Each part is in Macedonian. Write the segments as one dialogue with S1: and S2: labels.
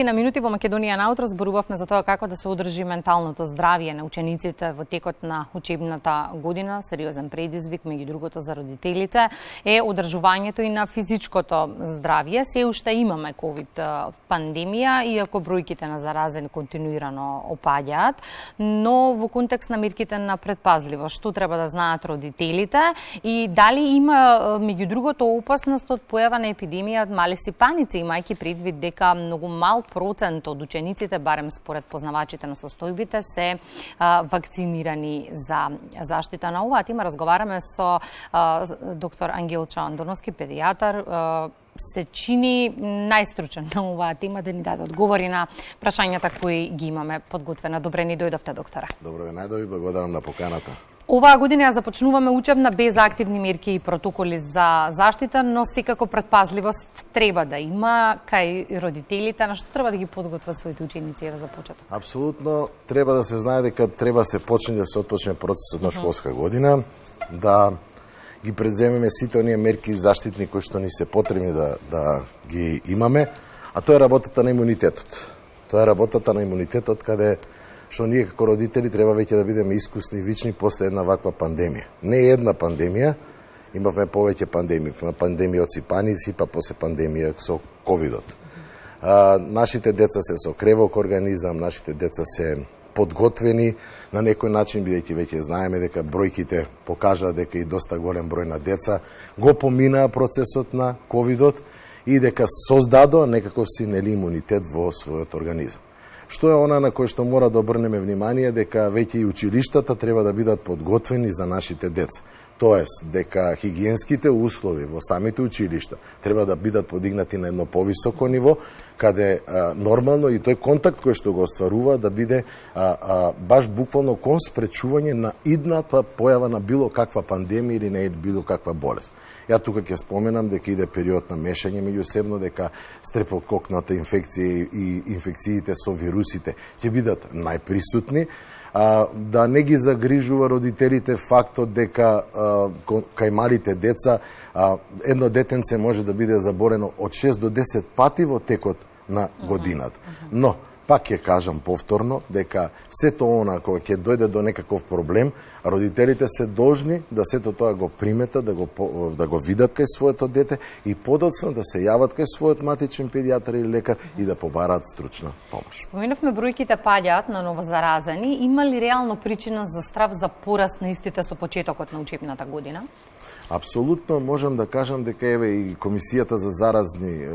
S1: На минути во Македонија наутро зборувавме за тоа како да се одржи менталното здравје на учениците во текот на учебната година. Сериозен предизвик, меѓу другото за родителите, е одржувањето и на физичкото здравје. Се уште имаме ковид пандемија, иако бројките на заразени континуирано опаѓаат, но во контекст на мерките на предпазливост, што треба да знаат родителите и дали има меѓу другото опасност од појава на епидемија од малиси паници, имајќи предвид дека многу мал процент од учениците, барем според познавачите на состојбите, се вакцинирани за заштита на оваа тема. Разговараме со доктор Ангелчо Андоновски, педијатар. Се чини најстручен на оваа тема да ни даде одговори на прашањата кои ги имаме подготвена. Добре ни дојдовте, докторе.
S2: Добро ве најдови, благодарам на поканата.
S1: Оваа година ја започнуваме учебна без активни мерки и протоколи за заштита, но секако предпазливост треба да има кај родителите. На што треба да ги подготват своите ученици за почеток?
S2: Апсолутно треба да се знае дека треба се почне да се отпочне процесот на школска година, да ги предземеме сите оние мерки заштитни кои што ни се потребни да ги имаме, а тоа е работата на имунитетот. Тоа е работата на имунитетот каде што ние како родители треба веќе да бидеме искусни и вични после една ваква пандемија. Не една пандемија, имавме повеќе пандемии, пандемија од сипаници, па после пандемија со ковидот. Нашите деца се со кревок организам, нашите деца се подготвени на некој начин, бидејќи веќе знаеме дека бројките покажаа дека и доста голем број на деца го поминаа процесот на ковидот и дека создадоа некаков си имунитет во својот организам. Што е она на кој што мора да обрнеме внимание, дека веќе и училиштата треба да бидат подготвени за нашите деца. Тоест, дека хигиенските услови во самите училишта треба да бидат подигнати на едно повисоко ниво, каде нормално и тој контакт кој што го остварува да биде баш буквално кон спречување на идната појава на било каква пандемија или не било каква болест. Ја тука ќе споменам дека иде период на мешање меѓусебно, дека стрепококната инфекција и инфекциите со вирусите ќе бидат најприсутни, да не ги загрижува родителите фактот дека кај малите деца едно детенце може да биде заборено од 6 до 10 пати во текот на годината. Но пак ќе кажам повторно дека сето она кога ќе дојде до некаков проблем, родителите се должни да сето тоа го приметат, да го видат кај своето дете и подоцна да се јават кај својот матичен педијатар или лекар и да побараат стручна помош.
S1: Споменавме бројките паѓаат на новозаразени. Има ли реално причина за страв за пораст на истите со почетокот на учебната година?
S2: Апсолутно можам да кажам дека еве и комисијата за заразни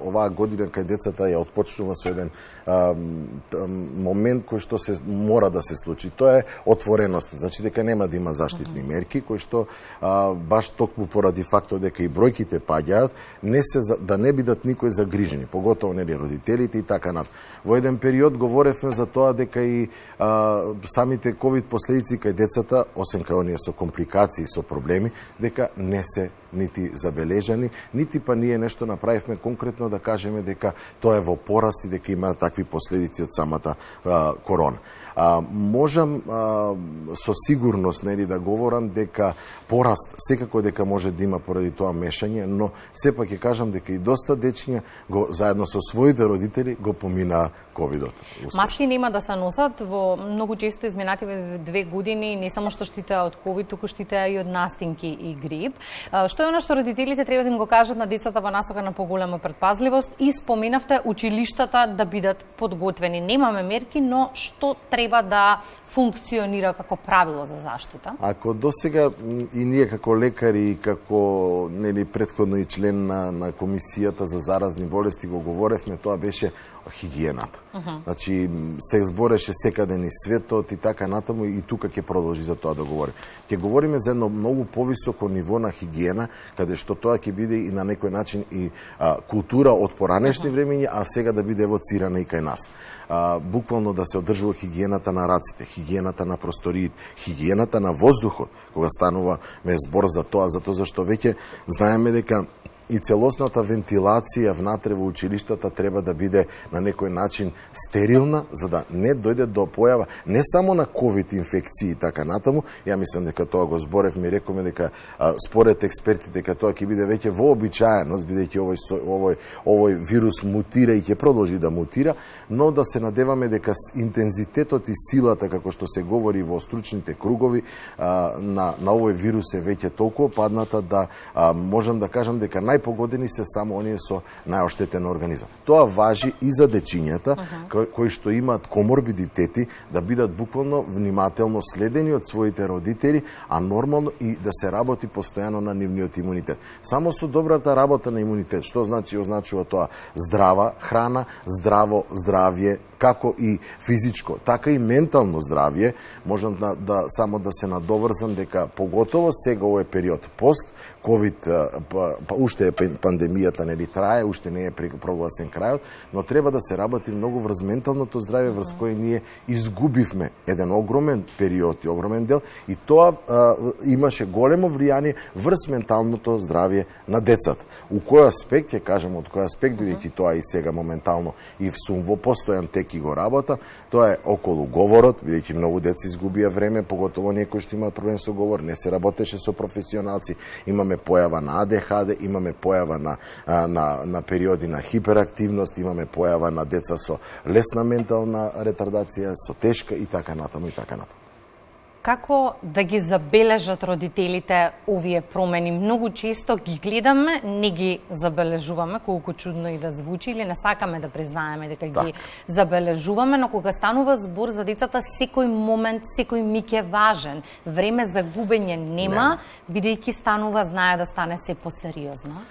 S2: оваа година кај децата ја отпочнува со еден момент кој што се мора да се случи. Тоа е отвореност, значи дека нема да има заштитни мерки кои што баш токму поради фактот дека и бројките паѓаат, да не бидат никој загрижени, поготово нели родителите и така натаму. Во еден период говоревме за тоа дека и самите ковид последици кај децата, освен кај оние со компликации, со проблеми, дека не се нити забележани, нити па ние нешто направивме конкретно да кажеме дека тоа е во пораст и дека има такви последици од самата корона. Можам со сигурност нели да говорам дека пораст секако дека може да има поради тоа мешање, но сепак ќе кажам дека и доста дечиња заедно со своите родители го поминаа ковидот.
S1: Маски нема да се носат во многу често изминативе 2 години, не само што штитеа од ковид, туку штитеа и од настинки и грип. Што е она што родителите треба да им го кажат на децата во насока на поголема предпазливост и споменавте училиштата да бидат подготвени. Немаме мерки, но што треба да функционира како правило за заштита? Ако
S2: досега и ние како лекари и како нели претходно и член на комисијата за заразни болести го говоревме, тоа беше хигиената. Значи се збореше секаде низ светот и така натаму и тука ќе продолжи за тоа да говорим. Ќе говориме за едно многу повисоко ниво на хигиена, каде што тоа ќе биде и на некој начин и култура од поранешни времиња, а сега да биде евоцирана и кај нас. Буквално да се одржува хигиената на раците, хигиената на просториите, хигиената на воздухот, кога станува збор за тоа, зашто веќе знаеме дека и целосната вентилација внатре во училиштата треба да биде на некој начин стерилна, за да не дојде до појава не само на ковид инфекции и така натаму. Ја мислам дека тоа го зборев, ми рекоме дека според експертите дека тоа ќе биде веќе вообичаеност, бидејќи овој вирус мутира и ќе продолжи да мутира, но да се надеваме дека интензитетот и силата, како што се говори во стручните кругови, на овој вирус е веќе толку падната да можам да кажам дека најпогодени се само оние со најоштетен организам. Тоа важи и за дечињата кои што имаат коморбидитети да бидат буквално внимателно следени од своите родители, а нормално и да се работи постојано на нивниот имунитет. Само со добрата работа на имунитет, што значи? Означува тоа здрава храна, здраво здравје, како и физичко, така и ментално здравје. Можам само да се надоврзам дека поготово сега овој период пост ковид, уште е пандемијата, нели трае, уште не е прогласен крајот, но треба да се работи многу врз менталното здравје, врз кој ние изгубивме еден огромен период и огромен дел, и тоа имаше големо влијание врз менталното здравје на децата. У кој аспект, ќе кажам од кој аспект, бидејќи тоа и сега моментално и сум во постојан тек и го работа, тоа е околу говорот, бидејќи многу деца изгубија време, поготово некои што имаат проблем со говор, не се работеше со професионалци, имаме појава на АДХД, имаме појава на периоди на хиперактивност, имаме појава на деца со лесна ментална ретардација, со тешка и така натаму и така натаму.
S1: Како да ги забележат родителите овие промени? Многу често ги гледаме, не ги забележуваме, колку чудно и да звучи, или не сакаме да признаеме дека ги забележуваме, но кога станува збор за децата, секој момент, секој миг е важен. Време за губење нема, бидејќи станува, знае да стане се посериозно.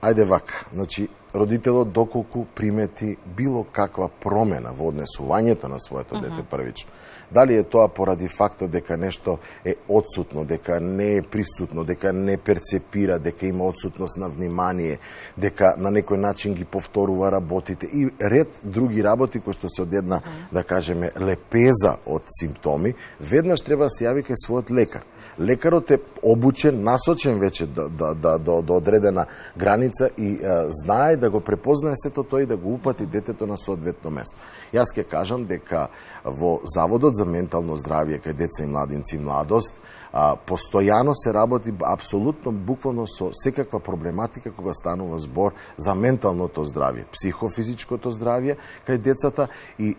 S2: Ајде вака, значи, родителот доколку примети било каква промена во однесувањето на своето дете првично. Дали е тоа поради фактот дека нешто е отсутно, дека не е присутно, дека не перцепира, дека има отсутност на внимание, дека на некој начин ги повторува работите и ред други работи кои што се од една, да кажеме, лепеза од симптоми, веднаш треба да се јави кај својот лекар. Лекарот е обучен, насочен веќе до одредена граница и знае да го препознае сето тоа и да го упати детето на соодветно место. Јас ќе кажам дека во Заводот за ментално здравје кај деца и младинци и младост постојано се работи апсолутно буквално со секаква проблематика кога станува збор за менталното здравје, психофизичкото здравје кај децата и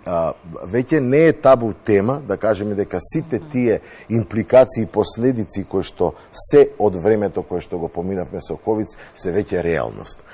S2: веќе не е табу тема да кажеме дека сите тие импликации и последици кои што се од времето кое што го поминавме со ковид се веќе реалност.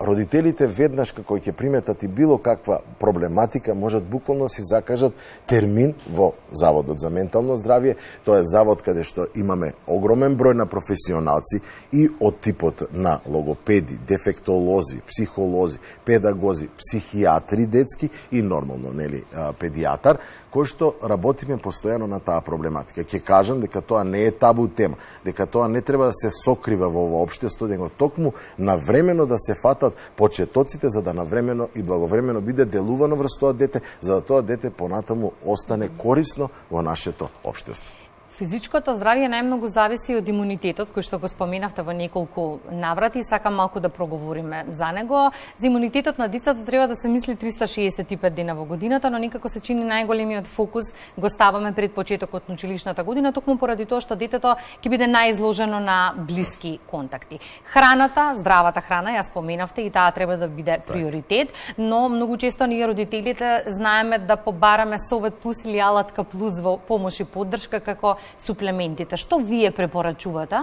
S2: Родителите веднаш како ќе приметат и било каква проблематика можат буквално си закажат термин во Заводот за ментално здравје. Тоа е завод каде што имаме огромен број на професионалци и од типот на логопеди, дефектолози, психолози, педагози, психијатри детски и нормално, нели, педијатар, кој што работиме постојано на таа проблематика. Ќе кажам дека тоа не е табу тема, дека тоа не треба да се сокрива во ова општество, дека токму навремено да се фатат почетоците за да навремено и благовремено биде делувано врз тоа дете, за да тоа дете понатаму остане корисно во нашето општество.
S1: Физичкото здравје најмногу зависи од имунитетот, кој што го споменавте во неколку наврати и сакам малку да проговориме за него. За имунитетот на децата треба да се мисли 365 дена во годината, но некако се чини најголемиот фокус го ставаме пред почетокот на училишната година, токму поради тоа што детето ќе биде најизложено на блиски контакти. Храната, здравата храна, ја споменавте и таа треба да биде приоритет, но многу често ние родителите знаеме да побараме Совет Плюс или Алатка Плюс во помош и поддршка како суплементите. Што вие препорачувате?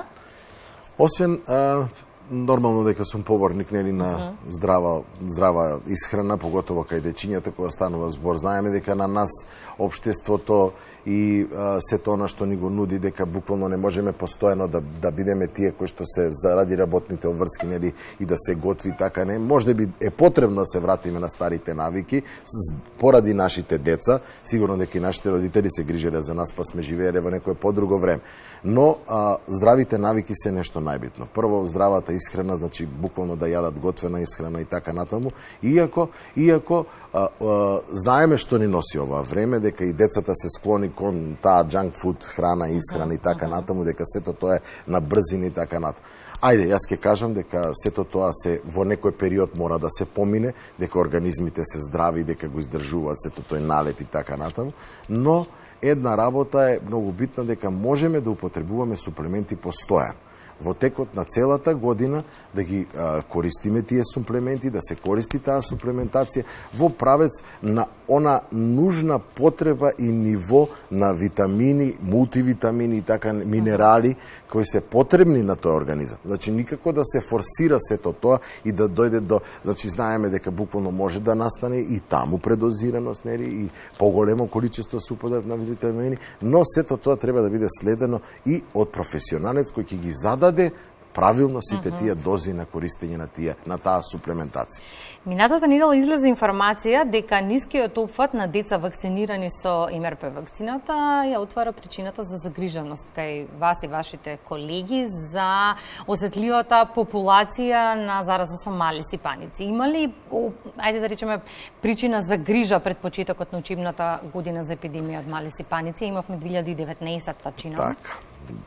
S2: Освен нормално дека сум поборник нели на здрава исхрана, поготово кај дечињата кога станува збор. Знаеме дека на нас општеството и сето она што ни го нуди, дека буквално не можеме постојано да бидеме тие кои што се заради работните обврски нели и да се готви така не. Можеби е потребно да се вратиме на старите навики поради нашите деца. Сигурно дека и нашите родители се грижеле за нас, па сме живееле во некое подруго време. Но здравите навики се нешто најбитно. Прво здравата исхрана, значи буквално да јадат готвена исхрана и така натаму. Иако знаеме што ни носи ова време, дека и децата се склони кон таа junk food храна, исхрана и така натаму, дека сето тоа е на брзина и така натаму. Ајде, јас ќе кажам дека сето тоа се во некој период мора да се помине, дека организмите се здрави, дека го издржуваат сето тој налет и така натаму, но една работа е многу битна, дека можеме да употребуваме суплементи постојано. Во текот на целата година да ги користиме тие суплементи, да се користи таа суплементација во правец на она нужна потреба и ниво на витамини, мултивитамини и така минерали кои се потребни на тој организам. Значи никако да се форсира сето тоа и да дојде до, значи знаеме дека буквално може да настане и таму предозираност, нели, и поголемо количество супотреб на витамини, но сето тоа треба да биде следено и од професионалец кој ќе ги зададе правилно сите тие дози на користење на таа суплементација.
S1: Минатата недела излезе информација дека нискиот опфат на деца вакцинирани со МРП вакцината ја отвара причината за загриженост кај вас и вашите колеги за осетливата популација на зараза со мали сипаници. Има ли, ајде да речеме, причина за грижа пред почетокот на учебната година за епидемија од мали сипаници? Имавме 2019 чина.
S2: Така.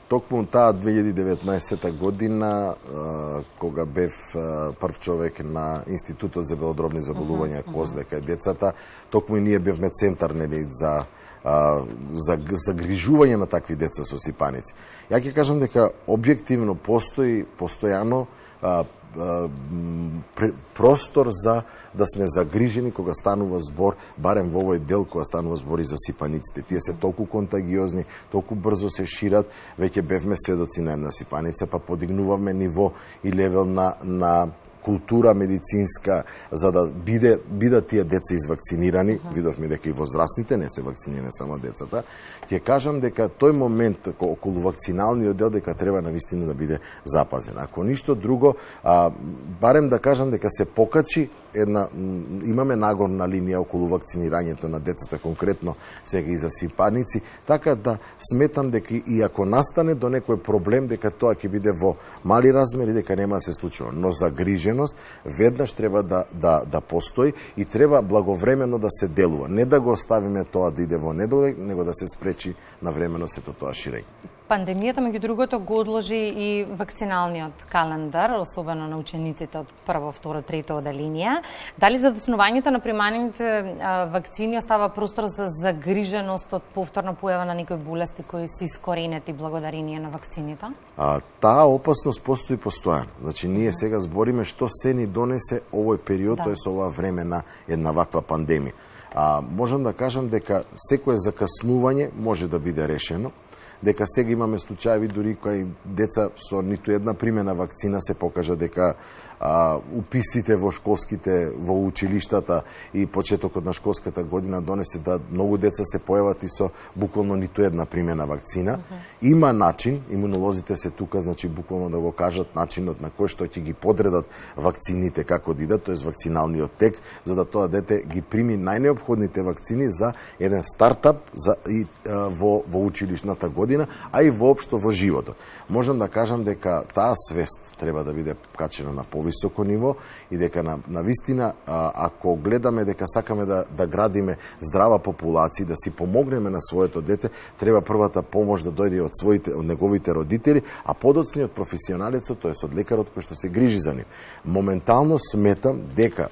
S2: Токму таа 2019 година, кога бев прв човек на Институтот за белодробни заболувања КОЗ кај децата, токму и ние бевме центар, нели, за загрижување на такви деца со сипаници. Ја ќе кажам дека објективно постои постојано простор за да сме загрижени кога станува збор, барем во овој дел кога станува збор и за сипаниците. Тие се толку контагиозни, толку брзо се шират, веќе бевме сведоци на една сипаница, па подигнуваме ниво и левел на култура медицинска за да бидат тие деца извакцинирани. Видовме дека и возрастните не се вакцинирани, само децата. Ќе кажам дека тој момент околу вакциналниот дел дека треба навистина да биде запазен. Ако ништо друго, барем да кажам дека се покачи имаме нагорна линија околу вакцинирањето на децата, конкретно сега и за сипаници, така да сметам дека и ако настане до некој проблем, дека тоа ќе биде во мали размери, дека нема да се случува. Но загриженост веднаш треба да постои и треба благовремено да се делува. Не да го оставиме тоа да иде во недолег, него да се спречи навремено сето тоа ширење.
S1: Пандемијата, меѓу другото, го одложи и вакциналниот календар, особено на учениците од прво, второ, трето оделенија. Дали задоцнувањето на приманите вакцини остава простор за загриженост од повторна појава на некои болести кои се искоренети благодарение на вакцините?
S2: Таа опасност постои постојано. Значи, ние сега збориме што се ни донесе овој период, тоест ова време на една ваква пандемија. Можам да кажам дека секое закаснување може да биде решено, дека сега имаме случаи дури кои деца со ниту една примена вакцина се покажа дека уписите во во училиштата и почетокот на школската година донесе да многу деца се појават и со буквално ниту една примена вакцина. Има начин, имунолозите се тука, значи буквално да го кажат начинот на кој што ќе ги подредат вакцините како да идат, тоест вакциналниот тек, за да тоа дете ги прими најнеопходните вакцини за еден стартап во училишната година, а и воопшто во животот. Можам да кажам дека таа свест треба да биде качена на повисоко ниво и дека на вистина, ако гледаме дека сакаме да градиме здрава популација, да си помогнеме на своето дете, треба првата помош да дојде од неговите родители, а подоцни од професионалецот, тоест од лекарот кој што се грижи за нив. Моментално сметам дека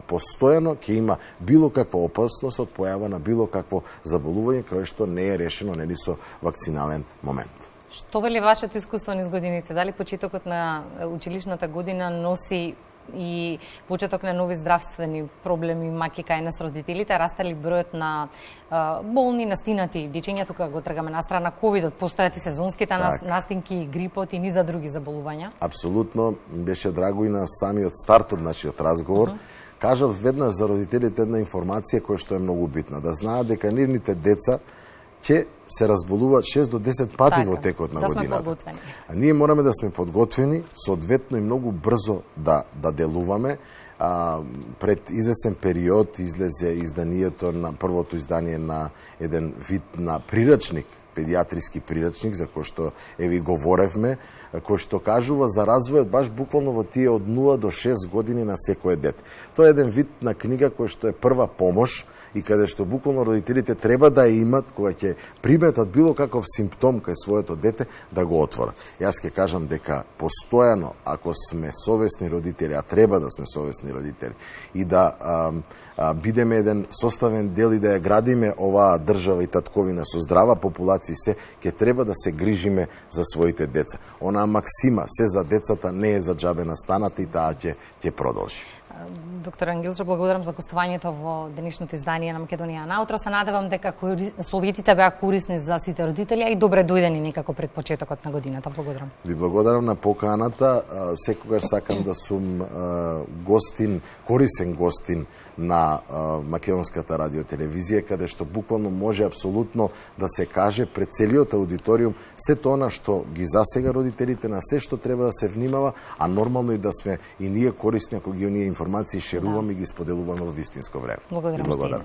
S2: постојано ќе има било каква опасност од појава на било какво заболување кое што не е решено нели со вакцинален момент.
S1: Што вели вашето искуство низ годините? Дали почетокот на училишната година носи и почеток на нови здравствени проблеми, маки кај нас родителите? Расте ли бројот на болни, настинати дечиња? Тука го тргаме на страна ковидот, постојат и сезонските настинки, грипот и низа други заболувања?
S2: Апсолутно, беше драго и на самиот старт од нашиот разговор. Кажав веднаш за родителите една информација која што е многу битна, да знаат дека нивните деца ќе се разболуваат 6 до 10 пати во текот на годината. А ние мораме да сме подготвени, соодветно и многу брзо да делуваме. Пред извесен период излезе изданието на првото издание на еден вид на прирачник, педиатриски прирачник, за кој што ви говоревме, кој што кажува за развојот баш буквално во тие од 0 до 6 години на секое дете. Тоа е еден вид на книга кој што е прва помош и каде што буквално родителите треба да имат, кога ќе приметат било каков симптом кај своето дете, да го отворат. Јас ќе кажам дека постојано, ако сме совесни родители, а треба да сме совесни родители, и да бидеме еден составен дел и да ја градиме оваа држава и татковина со здрава популација, се ќе треба да се грижиме за своите деца. Онаа максима, се за децата, не е за џабе настаната, и таа ќе продолжи.
S1: Доктор Ангелчо, благодарам за гостувањето во денешното издание на Македонија на утро. Се надевам дека советите беа корисни за сите родители, и добре дојдени некако пред почетокот на годината. Благодарам.
S2: Ви благодарам на поканата. Секогаш сакам да сум гостин, корисен гостин на македонската радиотелевизија, каде што буквално може апсолутно да се каже пред целиот аудиториум сето она што ги засега родителите, на се што треба да се внимава, а нормално и да сме и ние корисни ако ги оние информации шеруваме и ги споделуваме во вистинско време.
S1: Благодарам.